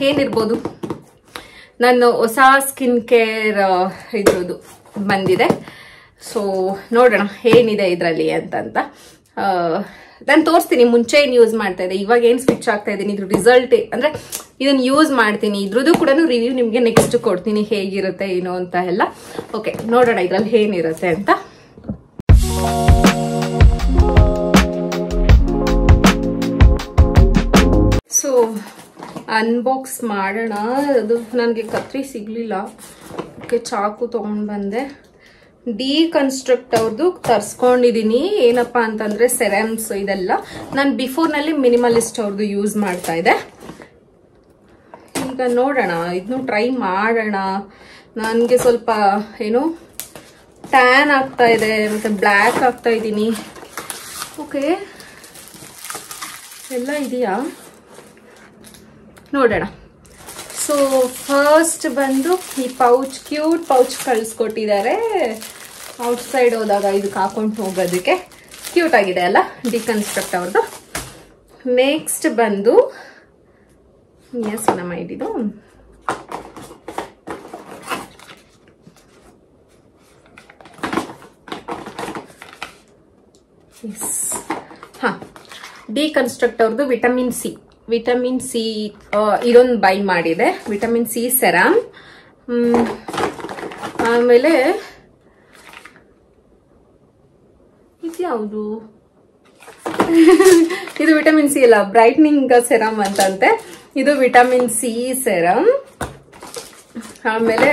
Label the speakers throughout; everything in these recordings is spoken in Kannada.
Speaker 1: ಏನಿರ್ಬೋದು. ನಾನು ಹೊಸ ಸ್ಕಿನ್ ಕೇರ್ ಇದ್ರದ್ದು ಬಂದಿದೆ. ಸೊ ನೋಡೋಣ ಏನಿದೆ ಇದರಲ್ಲಿ ಅಂತಂತ. ನಾನು ತೋರಿಸ್ತೀನಿ. ಮುಂಚೆ ಏನು ಯೂಸ್ ಮಾಡ್ತಾ ಇದ್ದೆ, ಇವಾಗ ಏನು ಸ್ವಿಚ್ ಆಗ್ತಾ ಇದ್ದೀನಿ, ಇದ್ರ ರಿಸಲ್ಟ್ ಅಂದ್ರೆ ಇದನ್ನ ಯೂಸ್ ಮಾಡ್ತೀನಿ. ಇದ್ರದ್ದು ಕೂಡ ರಿವ್ಯೂ ನಿಮಗೆ ನೆಕ್ಸ್ಟ್ ಕೊಡ್ತೀನಿ, ಹೇಗಿರುತ್ತೆ ಏನು ಅಂತ ಎಲ್ಲ. ಓಕೆ, ನೋಡೋಣ ಇದ್ರಲ್ಲಿ ಏನಿರುತ್ತೆ ಅಂತ. ಸೊ ಅನ್ಬಾಕ್ಸ್ ಮಾಡೋಣ. ಅದು ನನಗೆ ಕತ್ರಿ ಸಿಗ್ಲಿಲ್ಲ, ಓಕೆ ಚಾಕು ತೊಗೊಂಡು ಬಂದೆ. ಡಿಕನ್ಸ್ಟ್ರಕ್ಟ್ ಅವ್ರದ್ದು ತರಿಸ್ಕೊಂಡಿದ್ದೀನಿ. ಏನಪ್ಪ ಅಂತಂದ್ರೆ ಸೆರಮ್ಸ್ ಇದೆಲ್ಲ ನಾನು ಬಿಫೋರ್ನಲ್ಲಿ ಮಿನಿಮಲಿಸ್ಟ್ ಅವ್ರದ್ದು ಯೂಸ್ ಮಾಡ್ತಾ ಇದ್ದೆ. ಈಗ ನೋಡೋಣ, ಇದನ್ನು ಟ್ರೈ ಮಾಡೋಣ. ನನಗೆ ಸ್ವಲ್ಪ ಏನು ಟ್ಯಾನ್ ಆಗ್ತಾ ಇದೆ, ಮತ್ತೆ ಬ್ಲ್ಯಾಕ್ ಆಗ್ತಾ ಇದ್ದೀನಿ. ಓಕೆ, ಎಲ್ಲ ಇದೆಯಾ ನೋಡೋಣ. ಸೊ ಫಸ್ಟ್ ಬಂದು ಈ ಪೌಚ್, ಕ್ಯೂಟ್ ಪೌಚ್ ಕಳಿಸ್ಕೊಟ್ಟಿದ್ದಾರೆ. ಔಟ್ಸೈಡ್ ಹೋದಾಗ ಇದಕ್ಕೆ ಹಾಕೊಂಡು ಹೋಗೋದಕ್ಕೆ ಕ್ಯೂಟ್ ಆಗಿದೆ ಅಲ್ಲ, ಡಿಕನ್ಸ್ಟ್ರಕ್ಟ್ ಅವ್ರದ್ದು. ನೆಕ್ಸ್ಟ್ ಬಂದು ನಮ್ಮ ಇದಿದು ಡಿಕನ್ಸ್ಟ್ರಕ್ಟ್ ಅವ್ರದ್ದು ವಿಟಮಿನ್ ಸಿ ಇದೊಂದು ಬೈ ಮಾಡಿದೆ. Vitamin C serum. ಆಮೇಲೆ ಇದ್ಯಾವುದು ಇದು ವಿಟಮಿನ್ ಸಿ ಅಲ್ಲ, ಬ್ರೈಟ್ನಿಂಗ್ ಸೆರಮ್ ಅಂತಂತೆ. ಇದು ವಿಟಮಿನ್ ಸಿ ಸೆರಮ್. ಆಮೇಲೆ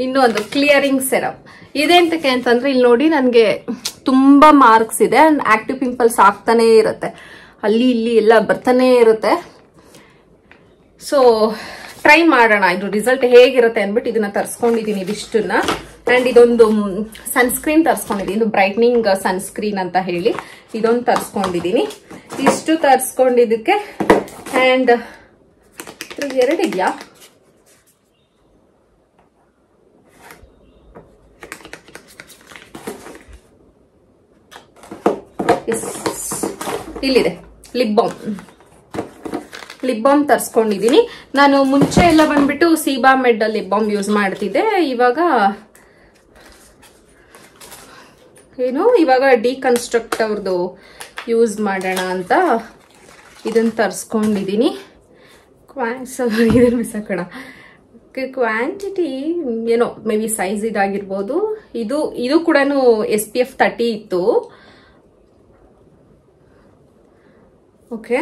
Speaker 1: ಇನ್ನೊಂದು ಕ್ಲಿಯರಿಂಗ್ ಸೆರಮ್. ಇದೆಂತಕ್ಕೆ ಅಂತಂದ್ರೆ ಇಲ್ಲಿ ನೋಡಿ, ನನಗೆ ತುಂಬಾ ಮಾರ್ಕ್ಸ್ ಇದೆ. ಆಕ್ಟಿವ್ ಪಿಂಪಲ್ಸ್ ಆಗ್ತಾನೆ ಇರುತ್ತೆ, ಅಲ್ಲಿ ಇಲ್ಲಿ ಎಲ್ಲ ಬರ್ತಾನೆ ಇರುತ್ತೆ. ಸೊ ಟ್ರೈ ಮಾಡೋಣ ಇದು ರಿಸಲ್ಟ್ ಹೇಗಿರುತ್ತೆ ಅಂದ್ಬಿಟ್ಟು ಇದನ್ನ ತರಿಸ್ಕೊಂಡಿದ್ದೀನಿ ಇದಿಷ್ಟನ್ನ. ಅಂಡ್ ಇದೊಂದು ಸನ್ಸ್ಕ್ರೀನ್ ತರಿಸ್ಕೊಂಡಿದ್ದೀನಿ, ಇದು ಬ್ರೈಟ್ನಿಂಗ್ ಸನ್ಸ್ಕ್ರೀನ್ ಅಂತ ಹೇಳಿ ಇದೊಂದು ತರಿಸ್ಕೊಂಡಿದ್ದೀನಿ. ಇಷ್ಟು ತರಿಸ್ಕೊಂಡಿದ್ದಕ್ಕೆ ಅಂಡ್ ಎರಡಿದ್ಯಾ, ಇಲ್ಲಿದೆ ಲಿಪ್ ಬಾಮ್ ತರಿಸ್ಕೊಂಡಿದ್ದೀನಿ. ನಾನು ಮುಂಚೆ ಎಲ್ಲ ಬಂದ್ಬಿಟ್ಟು ಸೀಬಾಮೆಡ್ ಲಿಪ್ ಬಾಮ್ ಯೂಸ್ ಮಾಡ್ತಿದ್ದೆ. ಇವಾಗ ಡಿಕನ್ಸ್ಟ್ರಕ್ಟ್ ಅವ್ರದ್ದು ಯೂಸ್ ಮಾಡೋಣ ಅಂತ ಇದನ್ನ ತರಿಸ್ಕೊಂಡಿದ್ದೀನಿ. ಇದನ್ನ ಬಿಸಾಕೋಣ. ಕ್ವಾಂಟಿಟಿ ಏನೋ ಮೇ ಬಿ ಸೈಜ್ ಇದಾಗಿರ್ಬೋದು. ಇದು ಕೂಡ SPF 30 ಇತ್ತು. ಓಕೆ,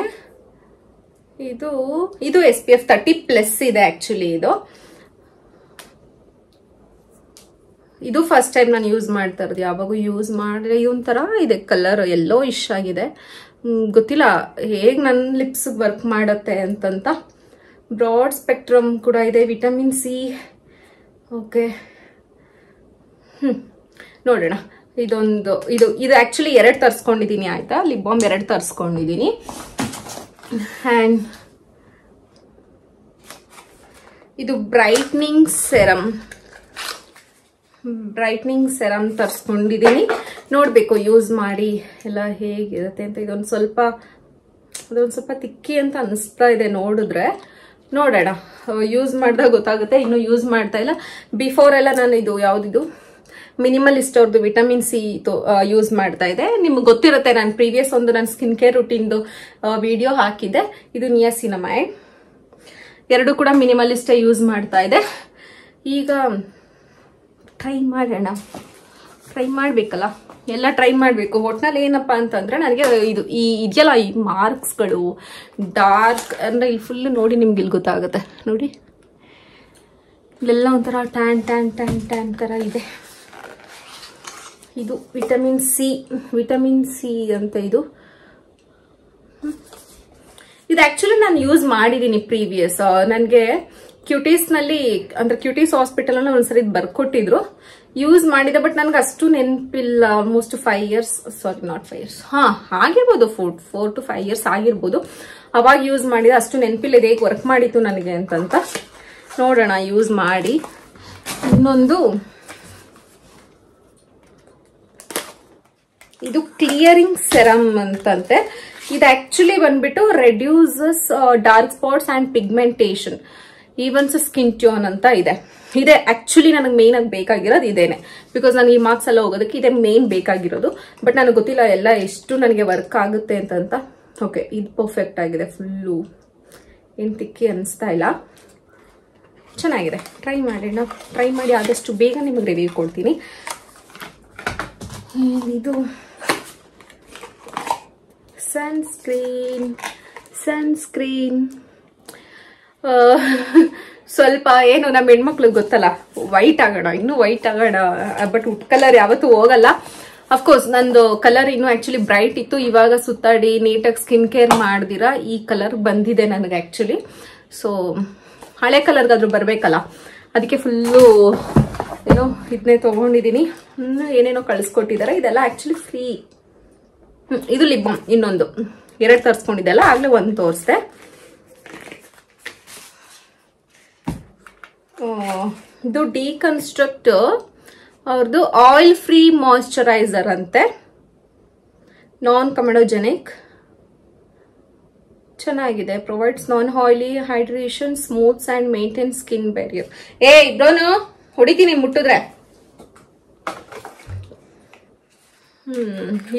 Speaker 1: ಇದು SPF 30+ ಇದೆ ಆಕ್ಚುಲಿ. ಇದು ಫಸ್ಟ್ ಟೈಮ್ ನಾನು ಯೂಸ್ ಮಾಡ್ತಾ ಇರೋದು. ಯಾವಾಗೂ ಯೂಸ್ ಮಾಡಿದ್ರೆ ಇದೊಂಥರ ಇದೆ, ಕಲರ್ ಎಲ್ಲೋ ಇಶ್ ಆಗಿದೆ. ಗೊತ್ತಿಲ್ಲ ಹೇಗೆ ನನ್ನ ಲಿಪ್ಸ್ ವರ್ಕ್ ಮಾಡತ್ತೆ ಅಂತಂತ. ಬ್ರಾಡ್ ಸ್ಪೆಕ್ಟ್ರಮ್ ಕೂಡ ಇದೆ, ವಿಟಮಿನ್ ಸಿ. ಓಕೆ, ನೋಡೋಣ. ಇದು ಆಕ್ಚುಲಿ 2 ತರಿಸ್ಕೊಂಡಿದ್ದೀನಿ ಆಯ್ತಾ. ಲಿಪ್ ಬಾಮ್ 2 ತರಿಸ್ಕೊಂಡಿದ್ದೀನಿ. ಅಂಡ್ ಇದು ಬ್ರೈಟ್ನಿಂಗ್ ಸೆರಮ್ ತರಿಸ್ಕೊಂಡಿದ್ದೀನಿ. ನೋಡ್ಬೇಕು ಯೂಸ್ ಮಾಡಿ ಎಲ್ಲ ಹೇಗಿರುತ್ತೆ ಅಂತ. ಅದೊಂದು ಸ್ವಲ್ಪ ತಿಕ್ಕಿ ಅಂತ ಅನಿಸ್ತಾ ಇದೆ ನೋಡಿದ್ರೆ. ನೋಡೋಣ, ಯೂಸ್ ಮಾಡಿದಾಗ ಗೊತ್ತಾಗುತ್ತೆ. ಇನ್ನು ಯೂಸ್ ಮಾಡ್ತಾ ಇಲ್ಲ. ಬಿಫೋರ್ ಎಲ್ಲ ನಾನು ಯಾವ್ದಿದು ಮಿನಿಮಲಿಸ್ಟ್ ಅವ್ರದ್ದು ವಿಟಮಿನ್ ಸಿ ಯೂಸ್ ಮಾಡ್ತಾ ಇದೆ. ನಿಮ್ಗೆ ಗೊತ್ತಿರುತ್ತೆ, ನಾನು ಪ್ರೀವಿಯಸ್ ಒಂದು ನನ್ನ ಸ್ಕಿನ್ ಕೇರ್ ರುಟೀನ್ದು ವಿಡಿಯೋ ಹಾಕಿದ್ದೆ. ಇದು ನಿಯಾಸಿನಮೈಡ್. 2 ಕೂಡ ಮಿನಿಮಲಿಸ್ಟೇ ಯೂಸ್ ಮಾಡ್ತಾ ಇದೆ. ಈಗ ಟ್ರೈ ಮಾಡೋಣ. ಟ್ರೈ ಮಾಡ್ಬೇಕಲ್ಲ, ಎಲ್ಲ ಟ್ರೈ ಮಾಡಬೇಕು. ಒಟ್ನಲ್ಲಿ ಏನಪ್ಪಾ ಅಂತಂದ್ರೆ ನನಗೆ ಇದೆಯಲ್ಲ ಈ ಮಾರ್ಕ್ಸ್ಗಳು ಡಾರ್ಕ್ ಅಂದ್ರೆ ಇಲ್ಲಿ ಫುಲ್ ನೋಡಿ, ನಿಮ್ಗೆ ಇಲ್ಲಿ ಗೊತ್ತಾಗುತ್ತೆ ನೋಡಿ, ಇಲ್ಲೆಲ್ಲ ಒಂಥರ ಟ್ಯಾನ್ ತರ ಇದೆ. ಇದು ವಿಟಮಿನ್ ಸಿ ಅಂತ. ಇದು ಆಕ್ಚುಲಿ ನಾನು ಯೂಸ್ ಮಾಡಿದ್ದೀನಿ ಪ್ರೀವಿಯಸ್. ನನಗೆ ಕ್ಯೂಟೀಸ್ನಲ್ಲಿ ಅಂದ್ರೆ ಕ್ಯೂಟೀಸ್ ಹಾಸ್ಪಿಟಲ್ ಅಲ್ಲಿ ಒಂದ್ಸರಿ ಬರ್ಕೊಟ್ಟಿದ್ರು, ಯೂಸ್ ಮಾಡಿದೆ. ಬಟ್ ನನ್ಗೆ ಅಷ್ಟು ನೆನಪಿಲ್ಲ. Almost 5 years, sorry not 5 years, ಆಗಿರ್ಬೋದು 4 to 5 years ಆಗಿರ್ಬೋದು. ಅವಾಗ ಯೂಸ್ ಮಾಡಿದೆ, ಅಷ್ಟು ನೆನಪಿಲ್ಲ ಇದು ಹೇಗೆ ವರ್ಕ್ ಮಾಡಿತ್ತು ನನಗೆ ಅಂತಂತ. ನೋಡೋಣ ಯೂಸ್ ಮಾಡಿ. ಇನ್ನೊಂದು ಇದು ಕ್ಲಿಯರಿಂಗ್ ಸೆರಮ್ ಅಂತಂತೆ. ಇದು ಆಕ್ಚುಲಿ ಬಂದ್ಬಿಟ್ಟು reduces dark spots and pigmentation, evens skin tone ಅಂತ ಇದೆ. ಇದೆ ಆಕ್ಚುಲಿ ನನಗೆ ಮೇನ್ ಆಗಿ ಬೇಕಾಗಿರೋದು ಇದೇನೆ, ಬಿಕಾಸ್ ನನಗೆ ಈ ಮಾರ್ಕ್ಸ್ ಎಲ್ಲ ಹೋಗೋದಕ್ಕೆ ಇದೇ ಮೇನ್ ಬೇಕಾಗಿರೋದು. ಬಟ್ ನನಗೆ ಗೊತ್ತಿಲ್ಲ ಎಲ್ಲ ಎಷ್ಟು ನನಗೆ ವರ್ಕ್ ಆಗುತ್ತೆ ಅಂತ. ಓಕೆ, ಇದು ಪರ್ಫೆಕ್ಟ್ ಆಗಿದೆ, ಫುಲ್ಲು ಏನು ತಿಕ್ಕಿ ಅನಿಸ್ತಾ ಇಲ್ಲ, ಚೆನ್ನಾಗಿದೆ. ಟ್ರೈ ಮಾಡೋಣ, ಟ್ರೈ ಮಾಡಿ ಆದಷ್ಟು ಬೇಗ ನಿಮಗೆ ರಿವ್ಯೂ ಕೊಡ್ತೀನಿ. ಇದು ಸನ್ಸ್ಕ್ರೀನ್ ಸ್ವಲ್ಪ ಏನು ನಮ್ಮ ಹೆಣ್ಮಕ್ಳಿಗೆ ಗೊತ್ತಲ್ಲ, ವೈಟ್ ಆಗೋಣ, ಇನ್ನೂ ವೈಟ್ ಆಗೋಣ, ಬಟ್ ಉಟ್ ಕಲರ್ ಯಾವತ್ತೂ ಹೋಗಲ್ಲ. ಅಫ್ಕೋರ್ಸ್ ನಂದು ಕಲರ್ ಇನ್ನೂ ಆಕ್ಚುಲಿ ಬ್ರೈಟ್ ಇತ್ತು, ಇವಾಗ ಸುತ್ತಾಡಿ ನೀಟಾಗಿ ಸ್ಕಿನ್ ಕೇರ್ ಮಾಡ್ದಿರಾ ಈ ಕಲರ್ ಬಂದಿದೆ ನನಗೆ ಆಕ್ಚುಲಿ. ಸೊ ಹಳೆ ಕಲರ್ಗಾದ್ರೂ ಬರಬೇಕಲ್ಲ, ಅದಕ್ಕೆ ಫುಲ್ಲು ಏನೋ ಇದನ್ನೇ ತೊಗೊಂಡಿದ್ದೀನಿ. ಏನೇನೋ ಕಳಿಸ್ಕೊಟ್ಟಿದ್ದಾರೆ, ಇದೆಲ್ಲ ಆಕ್ಚುಲಿ ಫ್ರೀ. ಇದು ಲಿಪ್ ಬಾಮ್, ಇನ್ನೊಂದು 2 ತರಿಸ್ಕೊಂಡಿದ್ದೆಲ್ಲ, ಆಗಲೇ 1 ತೋರಿಸ್ದೆ. ಇದು ಡಿಕನ್ಸ್ಟ್ರಕ್ಟ್ ಅವ್ರದ್ದು ಆಯಿಲ್ ಫ್ರೀ ಮಾಯಿಶ್ಚರೈಸರ್ ಅಂತೆ, ನಾನ್ ಕಮೆಡೋಜೆನಿಕ್, ಚೆನ್ನಾಗಿದೆ. Provides non oily hydration, smooths and maintain skin barrier. ಇಬ್ರೋನು ಹೊಡಿತೀನಿ ಮುಟ್ಟಿದ್ರೆ.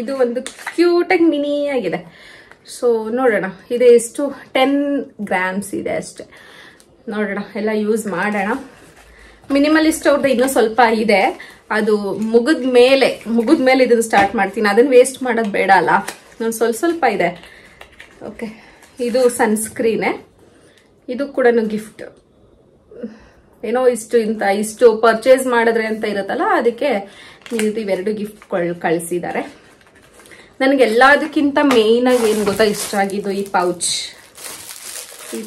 Speaker 1: ಇದು ಒಂದು ಕ್ಯೂಟಾಗಿ ಮಿನಿ ಆಗಿದೆ. ಸೊ ನೋಡೋಣ, ಇದು ಎಷ್ಟು 10 ಗ್ರಾಮ್ಸ್ ಇದೆ ಅಷ್ಟೆ. ನೋಡೋಣ, ಎಲ್ಲ ಯೂಸ್ ಮಾಡೋಣ. ಮಿನಿಮಲಿಸ್ಟ್ ಅವ್ರದ್ದು ಇನ್ನೂ ಸ್ವಲ್ಪ ಇದೆ, ಅದು ಮುಗಿದ ಮೇಲೆ ಇದನ್ನು ಸ್ಟಾರ್ಟ್ ಮಾಡ್ತೀನಿ. ಅದನ್ನು ವೇಸ್ಟ್ ಮಾಡೋದು ಬೇಡ ಅಲ್ಲ, ನಾನು ಸ್ವಲ್ಪ ಇದೆ. ಓಕೆ, ಇದು ಸನ್ಸ್ಕ್ರೀನೇ, ಇದು ಕೂಡ ಗಿಫ್ಟ್. ಏನೋ ಇಷ್ಟು ಪರ್ಚೇಸ್ ಮಾಡಿದ್ರೆ ಅಂತ ಇರುತ್ತಲ್ಲ, ಅದಕ್ಕೆ ಇವೆರಡು ಗಿಫ್ಟ್ ಕಳಿಸಿದ್ದಾರೆ. ನನಗೆ ಎಲ್ಲದಕ್ಕಿಂತ ಮೇನ್ ಆಗಿ ಏನು ಗೊತ್ತಾ ಇಷ್ಟ ಆಗಿದ್ದು, ಈ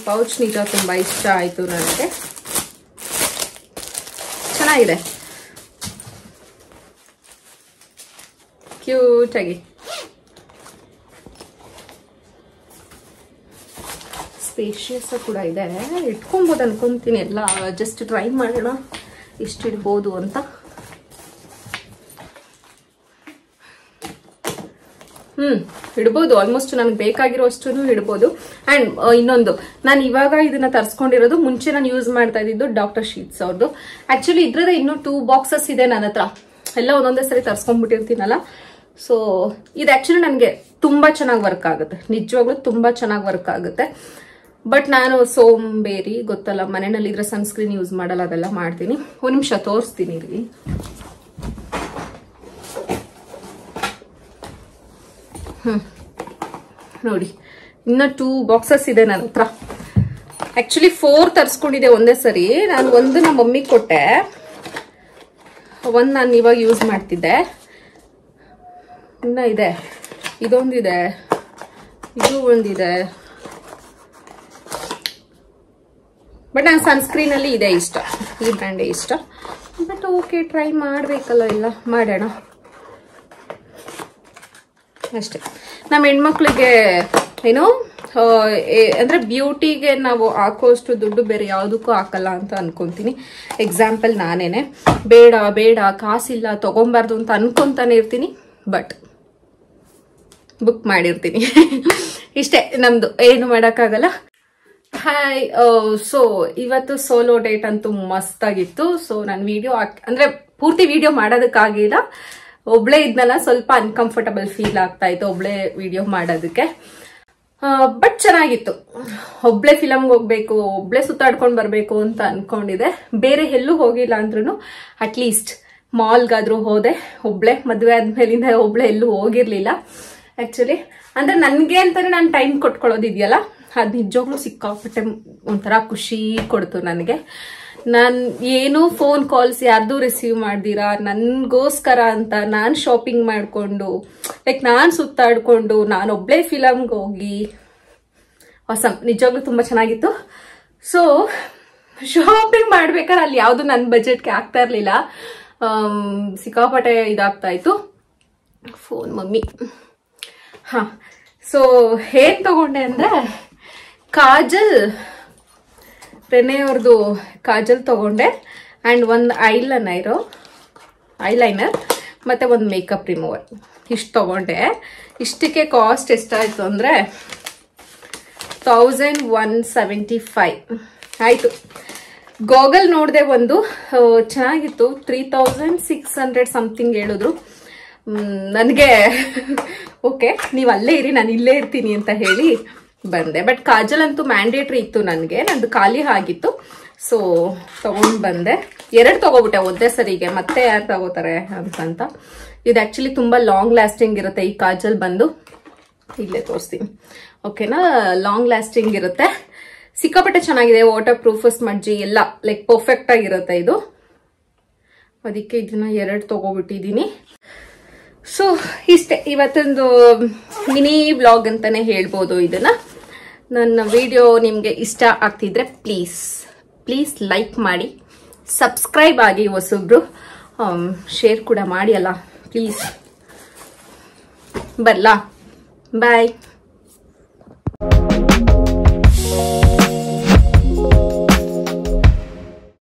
Speaker 1: ಪೌಚ್ ನಿಜ ತುಂಬಾ ಇಷ್ಟ ಆಯ್ತು ನನಗೆ. ಚೆನ್ನಾಗಿದೆ, ಕ್ಯೂಟ್ ಆಗಿ, ಸ್ಪೇಷಿಯಸ್ ಕೂಡ ಇದೆ. ಇಟ್ಕೊಬೋದು ಅನ್ಕೊಂತೀನಿ ಎಲ್ಲ. ಜಸ್ಟ್ ಟ್ರೈ ಮಾಡೋಣ ಎಷ್ಟು ಇಡ್ಬೋದು ಅಂತ. ಇಡ್ಬೋದು, ಆಲ್ಮೋಸ್ಟ್ ನನಗೆ ಬೇಕಾಗಿರೋ ಅಷ್ಟು ಇಡ್ಬೋದು. ಅಂಡ್ ಇನ್ನೊಂದು, ನಾನು ಇವಾಗ ಇದನ್ನ ತರಿಸ್ಕೊಂಡಿರೋದು, ಮುಂಚೆ ನಾನು ಯೂಸ್ ಮಾಡ್ತಾ ಇದ್ದಿದ್ದು ಡಾಕ್ಟರ್ ಶೀಟ್ಸ್ ಅವ್ರದ್ದು. ಆಕ್ಚುಲಿ ಇದ್ರದ್ದು ಇನ್ನೂ 2 ಬಾಕ್ಸಸ್ ಇದೆ ನನ್ನ ಹತ್ರ, ಎಲ್ಲ ಒಂದೊಂದೇ ಸರಿ ತರಿಸ್ಕೊಂಡ್ಬಿಟ್ಟಿರ್ತೀನಲ್ಲ. ಸೊ ಇದು ಆಕ್ಚುಲಿ ನನಗೆ ತುಂಬಾ ಚೆನ್ನಾಗಿ ವರ್ಕ್ ಆಗುತ್ತೆ, ನಿಜವಾಗ್ಲೂ ತುಂಬಾ ಚೆನ್ನಾಗಿ ವರ್ಕ್ ಆಗುತ್ತೆ. ಬಟ್ ನಾನು ಸೋಂಬೇರಿ, ಗೊತ್ತಲ್ಲ, ಮನೆಯಲ್ಲಿ ಇದ್ರೆ ಸನ್ಸ್ಕ್ರೀನ್ ಯೂಸ್ ಮಾಡಲ್ಲ, ಅದೆಲ್ಲ ಮಾಡ್ತೀನಿ. 1 ನಿಮಿಷ ತೋರಿಸ್ತೀನಿ ಇಲ್ಲಿ. ನೋಡಿ, ಇನ್ನ 2 ಬಾಕ್ಸಸ್ ಇದೆ ನನ್ನ ಹತ್ರ. ಆಕ್ಚುಲಿ 4 ತರಿಸ್ಕೊಂಡಿದ್ದೆ ಒಂದೇ ಸರಿ. ನಾನು ಒಂದು ನಮ್ಮ ಮಮ್ಮಿಗೆ ಕೊಟ್ಟೆ, ಒಂದು ನಾನು ಇವಾಗ ಯೂಸ್ ಮಾಡ್ತಿದ್ದೆ. ಇನ್ನ ಇದೆ, ಇದೊಂದಿದೆ, ಇದು ಒಂದಿದೆ. ಬಟ್ ನಾನು ಸನ್ಸ್ಕ್ರೀನ್ ಅಲ್ಲಿ ಇದೆ ಇಷ್ಟ, ಈ ಬ್ರ್ಯಾಂಡೇ ಇಷ್ಟ. ಬಟ್ ಓಕೆ, ಟ್ರೈ ಮಾಡ್ಬೇಕಲ್ಲ, ಎಲ್ಲ ಮಾಡೋಣ ಅಷ್ಟೇ. ನಮ್ಮ ಹೆಣ್ಮಕ್ಳಿಗೆ ಏನೋ ಅಂದ್ರೆ ಬ್ಯೂಟಿಗೆ ನಾವು ಹಾಕೋಷ್ಟು ದುಡ್ಡು ಬೇರೆ ಯಾವುದಕ್ಕೂ ಹಾಕಲ್ಲ ಅಂತ ಅನ್ಕೊಂತೀನಿ. ಎಕ್ಸಾಂಪಲ್ ನಾನೇನೆ, ಬೇಡ ಕಾಸಿಲ್ಲ ತಗೊಂಬಾರ್ದು ಅಂತ ಅನ್ಕೊಂತಾನೆ ಇರ್ತೀನಿ, ಬಟ್ ಬುಕ್ ಮಾಡಿರ್ತೀನಿ. ಇಷ್ಟೇ ನಮ್ದು, ಏನು ಮಾಡೋಕ್ಕಾಗಲ್ಲ. ಹಾಯ್, ಸೊ ಇವತ್ತು ಸೋಲೋ ಡೇಟ್ ಅಂತೂ ಮಸ್ತ್ ಆಗಿತ್ತು. ಸೊ ನಾನು ವಿಡಿಯೋ ಅಂದ್ರೆ ಪೂರ್ತಿ ವಿಡಿಯೋ ಮಾಡೋದಕ್ಕಾಗಿಲ್ಲ, ಒಬ್ಳೆ ಇದ್ನಲ್ಲ, ಸ್ವಲ್ಪ ಅನ್ಕಂಫರ್ಟಬಲ್ ಫೀಲ್ ಆಗ್ತಾ ಇತ್ತು ಒಬ್ಳೆ ವಿಡಿಯೋ ಮಾಡೋದಕ್ಕೆ. ಬಟ್ ಚೆನ್ನಾಗಿತ್ತು. ಒಬ್ಳೆ ಫಿಲಮ್ಗೆ ಹೋಗ್ಬೇಕು, ಒಬ್ಳೆ ಸುತ್ತಾಡ್ಕೊಂಡು ಬರ್ಬೇಕು ಅಂತ ಅನ್ಕೊಂಡಿದೆ. ಬೇರೆ ಎಲ್ಲೂ ಹೋಗಿಲ್ಲ ಅಂದ್ರೂ ಅಟ್ಲೀಸ್ಟ್ ಮಾಲ್ಗಾದ್ರೂ ಹೋದೆ ಒಬ್ಳೆ. ಮದುವೆ ಆದ್ಮೇಲಿಂದ ಒಬ್ಳೆ ಎಲ್ಲೂ ಹೋಗಿರ್ಲಿಲ್ಲ ಆಕ್ಚುಲಿ. ಅಂದ್ರೆ ನನ್ಗೆ ಅಂತಾನೆ ನಾನು ಟೈಮ್ ಕೊಟ್ಕೊಳ್ಳೋದಿದೆಯಲ್ಲ, ಅದು ನಿಜವಾಗ್ಲೂ ಸಿಕ್ಕಾಪಟ್ಟೆ ಒಂಥರ ಖುಷಿ ಕೊಡ್ತು ನನಗೆ. ನಾನು ಏನು ಫೋನ್ ಕಾಲ್ಸ್ ಯಾರ್ದು ರಿಸೀವ್ ಮಾಡ್ದಿರಾ, ನನ್ಗೋಸ್ಕರ ಅಂತ ನಾನು ಶಾಪಿಂಗ್ ಮಾಡ್ಕೊಂಡು, ಲೈಕ್ ನಾನು ಸುತ್ತಾಡ್ಕೊಂಡು, ನಾನೊಬ್ಳೆ ಫಿಲಮ್ಗೆ ಹೋಗಿ, ಆಸಮ್, ನಿಜವಾಗ್ಲೂ ತುಂಬಾ ಚೆನ್ನಾಗಿತ್ತು. ಸೊ ಶಾಪಿಂಗ್ ಮಾಡ್ಬೇಕಾದ್ರೆ ಅಲ್ಲಿ ಯಾವುದು ನನ್ನ ಬಜೆಟ್ಗೆ ಆಗ್ತಾ ಇರ್ಲಿಲ್ಲ, ಸಿಕ್ಕಾಪಟ್ಟೆ ಇದಾಗ್ತಾ ಇತ್ತು. Phone mummy. ಸೊ ಏನ್ ತಗೊಂಡೆ ಅಂದ್ರೆ, ಕಾಜಲ್, ರೆನೆ ಅವ್ರದ್ದು ಕಾಜಲ್ ತಗೊಂಡೆ, ಅಂಡ್ ಒಂದು ಐಲೈನರ್ ಮತ್ತೆ ಒಂದು ಮೇಕಪ್ ರಿಮೂವರ್. ಇಷ್ಟು ತಗೊಂಡೆ. ಇಷ್ಟಕ್ಕೆ ಕಾಸ್ಟ್ ಎಷ್ಟಾಯಿತು ಅಂದರೆ 1175 ಆಯಿತು. ಗಾಗಲ್ ನೋಡಿದೆ, ಒಂದು ಚೆನ್ನಾಗಿತ್ತು, 3600 ಸಮಥಿಂಗ್ ಹೇಳಿದ್ರು. ನನಗೆ ಓಕೆ ನೀವು ಅಲ್ಲೇ ಇರಿ, ನಾನು ಇಲ್ಲೇ ಇರ್ತೀನಿ ಅಂತ ಹೇಳಿ ಬಂದೆ. ಬಟ್ ಕಾಜಲ್ ಅಂತೂ ಮ್ಯಾಂಡೇಟ್ರಿ ಇತ್ತು ನನಗೆ, ನಂದು ಖಾಲಿ ಆಗಿತ್ತು. ಸೊ ತಗೊಂಡು ಬಂದೆ. 2 ತಗೋಬಿಟ್ಟೆ ಒಂದೇ ಸರಿಗೆ, ಮತ್ತೆ ಯಾರು ತಗೋತಾರೆ ಅಂತ. ಇದು ಆ್ಯಕ್ಚುಲಿ ತುಂಬ ಲಾಂಗ್ ಲಾಸ್ಟಿಂಗ್ ಇರುತ್ತೆ. ಈ ಕಾಜಲ್ ಬಂದು ಇಲ್ಲೇ ತೋರಿಸ್ತೀನಿ, ಓಕೆನಾ. ಲಾಂಗ್ ಲಾಸ್ಟಿಂಗ್ ಇರುತ್ತೆ, ಸಿಕ್ಕಾಪಟ್ಟೆ ಚೆನ್ನಾಗಿದೆ. ವಾಟರ್ ಪ್ರೂಫ್, ಸ್ಮಡ್ಜಿ ಎಲ್ಲ ಲೈಕ್ ಪರ್ಫೆಕ್ಟ್ ಆಗಿರುತ್ತೆ ಇದು. ಅದಕ್ಕೆ ಇದನ್ನ 2 ತಗೋಬಿಟ್ಟಿದ್ದೀನಿ. ಸೊ ಇಷ್ಟೇ ಇವತ್ತೊಂದು ಮಿನಿ ವ್ಲಾಗ್ ಅಂತಾನೆ ಹೇಳ್ಬೋದು ಇದನ್ನ. ನನ್ನ ವಿಡಿಯೋ ನಿಮಗೆ ಇಷ್ಟ ಆಗ್ತಿದ್ರೆ ಪ್ಲೀಸ್ ಲೈಕ್ ಮಾಡಿ, ಸಬ್ಸ್ಕ್ರೈಬ್ ಆಗಿ, ಹೊಸಬ್ರು ಶೇರ್ ಕೂಡ ಮಾಡಿ ಅಲ್ಲ ಪ್ಲೀಸ್. ಬರ್ಲಾ, ಬಾಯ್.